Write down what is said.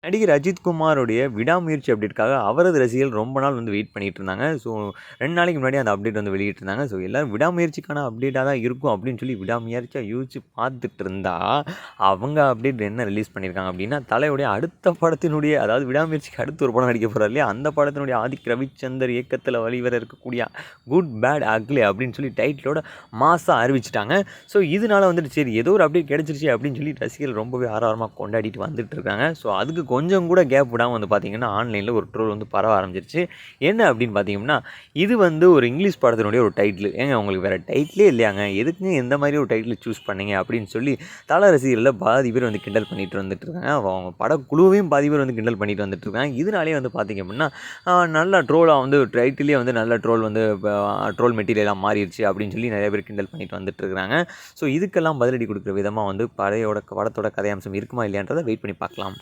நடிகர் அஜித் குமாரோடைய விடாமுயற்சி அப்டேட்காக அவரது ரசிகர்கள் ரொம்ப நாள் வந்து வெயிட் பண்ணிட்டு இருந்தாங்க. ஸோ 2 நாளைக்கு முன்னாடி அந்த அப்டேட் வந்து வெளியிட்டிருந்தாங்க. ஸோ எல்லாரும் விடாமுயற்சிக்கான அப்டேட்டா தான் இருக்கும் அப்படின்னு சொல்லி விடாமுயற்சியா யோசிச்சு பார்த்துட்டு இருந்தா, அவங்க அப்டேட் என்ன ரிலீஸ் பண்ணியிருக்காங்க அப்படின்னா, தலையுடைய அடுத்த படத்தினுடைய அதாவது விடாமுயற்சிக்கு அடுத்து ஒரு படம் நடிக்க போறார் இல்லையா, அந்த படத்தினுடைய ஆதிக் ரவிச்சந்தர் இயக்கத்தில் வெளிவர இருக்கக்கூடிய குட் பேட் அக்லி அப்படின்னு சொல்லி டைட்டிலோட மாஸா அறிவிச்சிட்டாங்க. ஸோ இதனால வந்துட்டு சரி ஏதோ ஒரு அப்டேட் கிடைச்சிருச்சு அப்படின்னு சொல்லி ரசிகர்கள் ரொம்பவே ஆரவாரமாக கொண்டாடிட்டு வந்துட்டு இருக்காங்க. ஸோ அதுக்கு கொஞ்சம் கூட கேப் விடாமல் வந்து பார்த்திங்கன்னா ஆன்லைனில் ஒரு ட்ரோல் வந்து பரவ ஆரம்பிச்சிருச்சு. என்ன அப்படின்னு பார்த்தீங்கன்னா, இது வந்து ஒரு இங்கிலீஷ் படத்தினுடைய ஒரு டைட்டில். ஏங்க உங்களுக்கு வேறு டைட்டிலே இல்லையாங்க, எதுக்குங்க இந்த மாதிரி ஒரு டைட்டில் சூஸ் பண்ணீங்க அப்படின்னு சொல்லி தல ரசிகர்களில் பாதி பேர் வந்து கிண்டல் பண்ணிட்டு வந்துட்டு இருக்காங்க. அவங்க படக்குழுவையும் பாதி பேர் வந்து கிண்டல் பண்ணிட்டு வந்துட்டு இருக்காங்க. இதனாலே வந்து பார்த்திங்க அப்படின்னா நல்ல ட்ரோலாக வந்து டைட்டிலே வந்து நல்ல ட்ரோல் வந்து ட்ரோல் மெட்டீரியலாக மாறிடுச்சு அப்படின்னு சொல்லி நிறைய பேர் கிண்டல் பண்ணிட்டு வந்துட்டு இருக்கிறாங்க. ஸோ இதுக்கெல்லாம் பதிலடி கொடுக்குற விதமாக வந்து படத்தோட கதையம்சம் இருக்குமா இல்லையான்றதை வெயிட் பண்ணி பார்க்கலாம்.